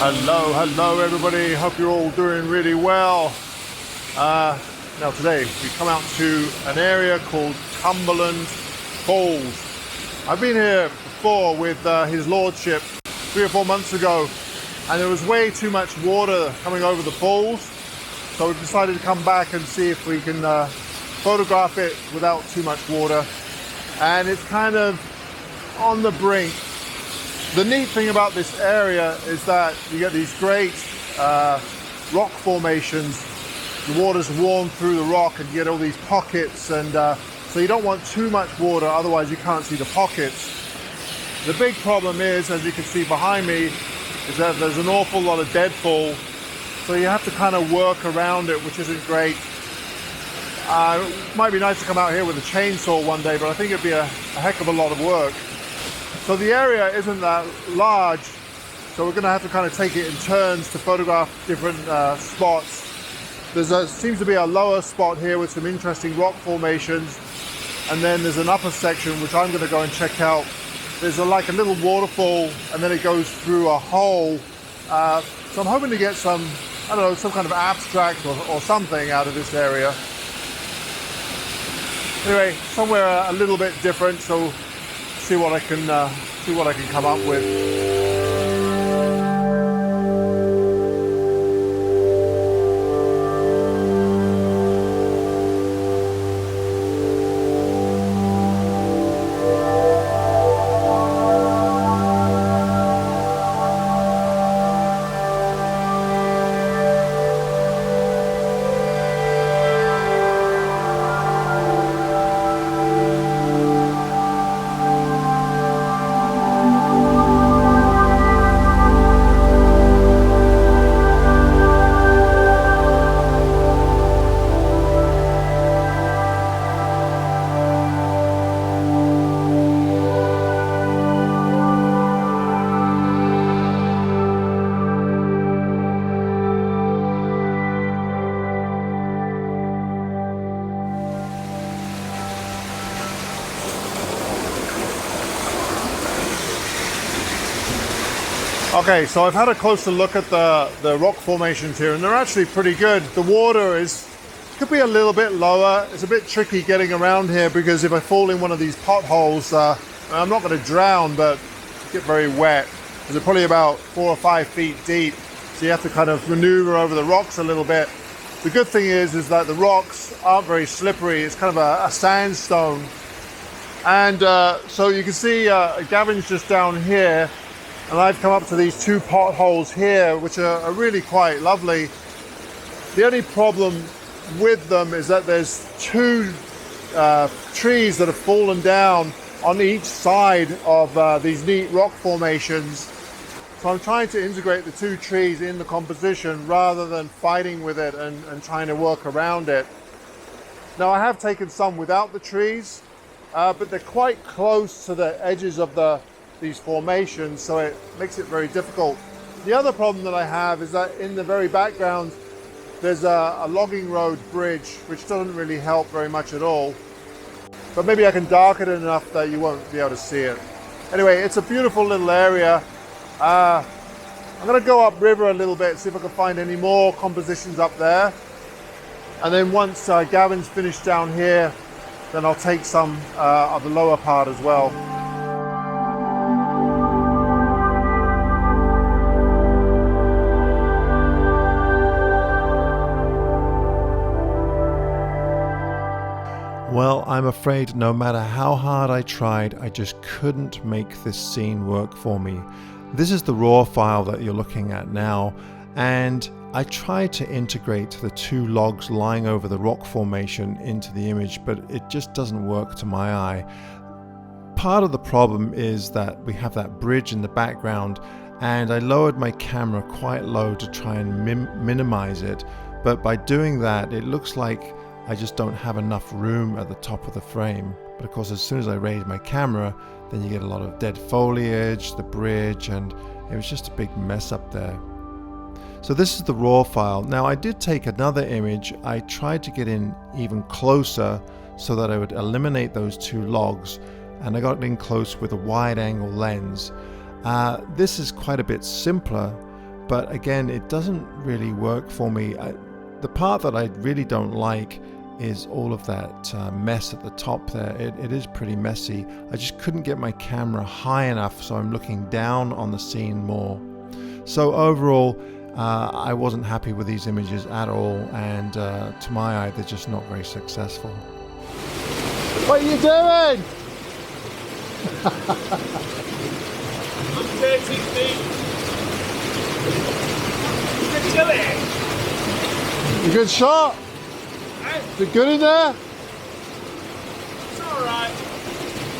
Hello everybody, hope you're all doing really well. Now today we come out to an area called Cumberland Potholes. I've been here before with his lordship 3 or 4 months ago, and there was way too much water coming over the falls, so we decided to come back and see if we can photograph it without too much water. And it's kind of on the brink. The neat thing about this area is that you get these great rock formations. The water's warm through the rock and you get all these pockets, and so you don't want too much water, otherwise you can't see the pockets. The big problem is, as you can see behind me, is that there's an awful lot of deadfall, so you have to kind of work around it, which isn't great. It might be nice to come out here with a chainsaw one day, but I think it'd be a heck of a lot of work. So the area isn't that large, so we're going to have to kind of take it in turns to photograph different spots. Seems to be a lower spot here with some interesting rock formations, and then there's an upper section which I'm going to go and check out. There's like a little waterfall, and then it goes through a hole. So I'm hoping to get some, I don't know, some kind of abstract or something out of this area. Anyway, somewhere a little bit different, so see what I can come up with. Okay, so I've had a closer look at the rock formations here, and they're actually pretty good. The water could be a little bit lower. It's a bit tricky getting around here because if I fall in one of these potholes, I'm not going to drown, but get very wet. They're probably about 4 or 5 feet deep, so you have to kind of maneuver over the rocks a little bit. The good thing is that the rocks aren't very slippery. It's kind of a sandstone. And so you can see Gavin's just down here, and I've come up to these 2 potholes here, which are really quite lovely. The only problem with them is that there's 2 trees that have fallen down on each side of these neat rock formations. So I'm trying to integrate the 2 trees in the composition rather than fighting with it and trying to work around it. Now I have taken some without the trees, but they're quite close to the edges of these formations, so it makes it very difficult. The other problem that I have is that in the very background there's a logging road bridge, which doesn't really help very much at all. But maybe I can darken it enough that you won't be able to see it. Anyway, it's a beautiful little area. I'm going to go upriver a little bit, see if I can find any more compositions up there. And then once Gavin's finished down here, then I'll take some of the lower part as well. Well, I'm afraid no matter how hard I tried, I just couldn't make this scene work for me. This is the raw file that you're looking at now, and I tried to integrate the 2 logs lying over the rock formation into the image, but it just doesn't work to my eye. Part of the problem is that we have that bridge in the background, and I lowered my camera quite low to try and minimize it, but by doing that it looks like I just don't have enough room at the top of the frame. But of course, as soon as I raise my camera, then you get a lot of dead foliage, the bridge, and it was just a big mess up there. So this is the raw file. Now I did take another image. I tried to get in even closer so that I would eliminate those 2 logs, and I got in close with a wide angle lens. This is quite a bit simpler, but again, it doesn't really work for me. The part that I really don't like is all of that mess at the top there. It is pretty messy. I just couldn't get my camera high enough, so I'm looking down on the scene more. So overall, I wasn't happy with these images at all, and to my eye, they're just not very successful. What are you doing? I'm 30 feet. Good killing. You good shot? Is it good in there? It's alright.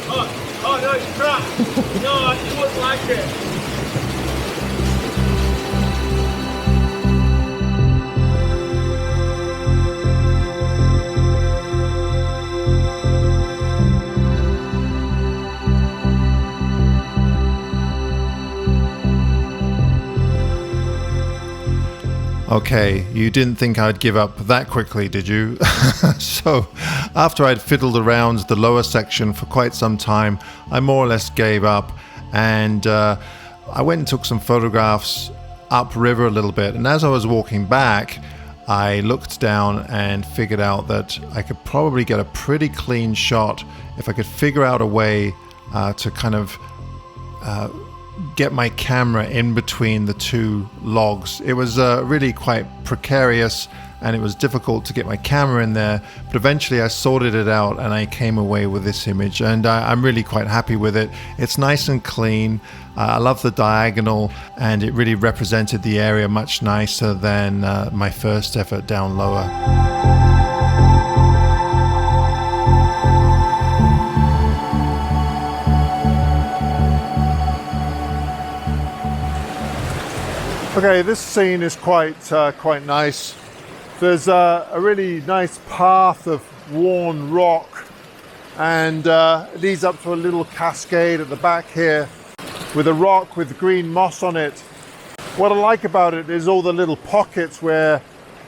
Oh no, it's crap. No, I wouldn't like it. Okay, you didn't think I'd give up that quickly, did you? So, after I'd fiddled around the lower section for quite some time, I more or less gave up, and I went and took some photographs upriver a little bit, and as I was walking back, I looked down and figured out that I could probably get a pretty clean shot if I could figure out a way to kind of get my camera in between the two logs. It was really quite precarious, and it was difficult to get my camera in there, but eventually I sorted it out and I came away with this image, and I'm really quite happy with it. It's nice and clean. I love the diagonal, and it really represented the area much nicer than my first effort down lower. Okay, this scene is quite nice. There's a really nice path of worn rock, and it leads up to a little cascade at the back here with a rock with green moss on it. What I like about it is all the little pockets where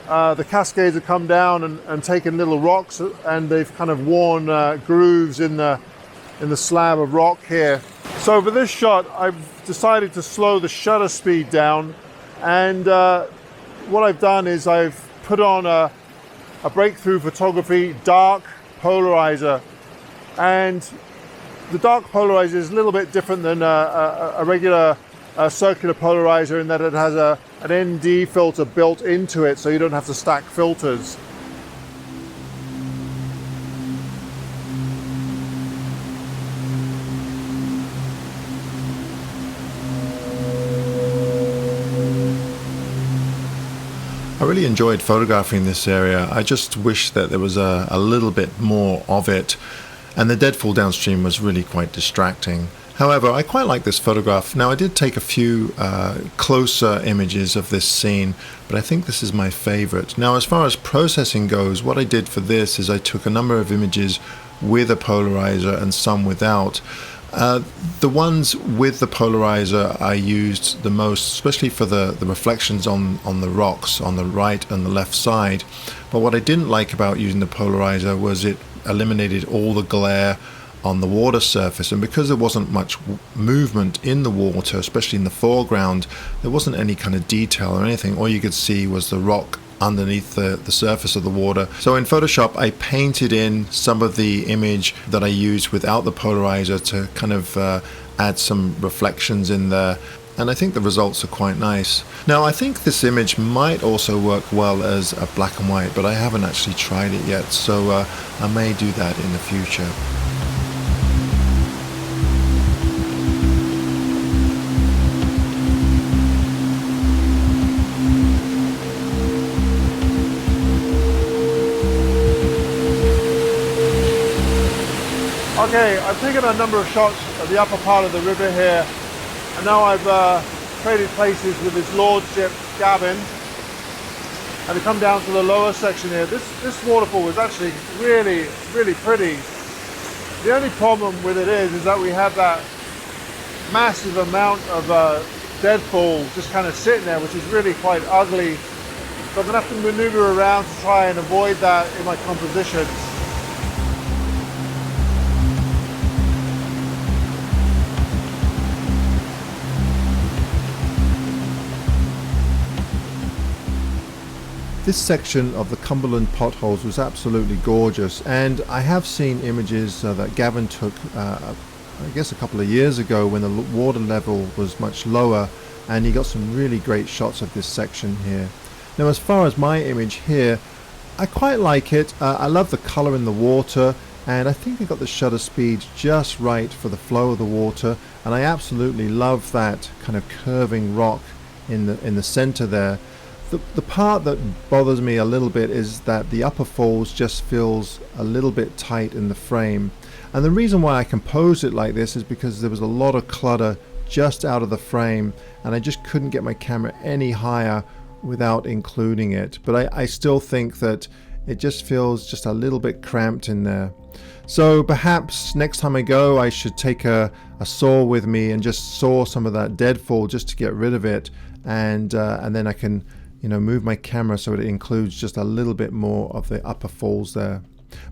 the cascades have come down and taken little rocks, and they've kind of worn grooves in the slab of rock here. So for this shot, I've decided to slow the shutter speed down. And what I've done is I've put on a Breakthrough Photography dark polarizer, and the dark polarizer is a little bit different than a regular circular polarizer in that it has an ND filter built into it, so you don't have to stack filters. I really enjoyed photographing this area. I just wish that there was a little bit more of it, and the deadfall downstream was really quite distracting. However, I quite like this photograph. Now, I did take a few closer images of this scene, but I think this is my favorite. Now, as far as processing goes, what I did for this is I took a number of images with a polarizer and some without. The ones with the polarizer I used the most, especially for the reflections on the rocks on the right and the left side. But what I didn't like about using the polarizer was it eliminated all the glare on the water surface, and because there wasn't much movement in the water, especially in the foreground, there wasn't any kind of detail or anything. All you could see was the rock underneath the surface of the water. So in Photoshop, I painted in some of the image that I used without the polarizer to kind of add some reflections in there, and I think the results are quite nice. Now, I think this image might also work well as a black and white, but I haven't actually tried it yet, so I may do that in the future. Okay, I've taken a number of shots at the upper part of the river here, and now I've traded places with his lordship, Gavin, and to come down to the lower section here. This waterfall is actually really pretty. The only problem with it is that we have that massive amount of deadfall just kind of sitting there, which is really quite ugly. So I'm going to have to maneuver around to try and avoid that in my compositions. This section of the Cumberland Potholes was absolutely gorgeous, and I have seen images that Gavin took I guess a couple of years ago when the water level was much lower, and he got some really great shots of this section here. Now, as far as my image here, I quite like it. I love the color in the water, and I think I got the shutter speed just right for the flow of the water, and I absolutely love that kind of curving rock in the center there. The part that bothers me a little bit is that the upper falls just feels a little bit tight in the frame. And the reason why I composed it like this is because there was a lot of clutter just out of the frame, and I just couldn't get my camera any higher without including it. But I still think that it just feels just a little bit cramped in there. So perhaps next time I go, I should take a saw with me and just saw some of that deadfall just to get rid of it, and then I can, you know, move my camera so it includes just a little bit more of the upper falls there.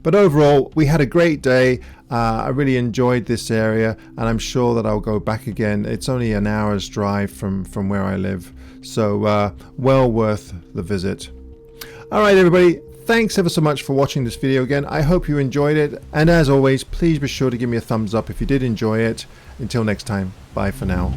But overall, we had a great day. I really enjoyed this area, and I'm sure that I'll go back again. It's only an hour's drive from where I live, so well worth the visit. All right, everybody, thanks ever so much for watching this video again. I hope you enjoyed it, and as always, please be sure to give me a thumbs up if you did enjoy it. Until next time, bye for now.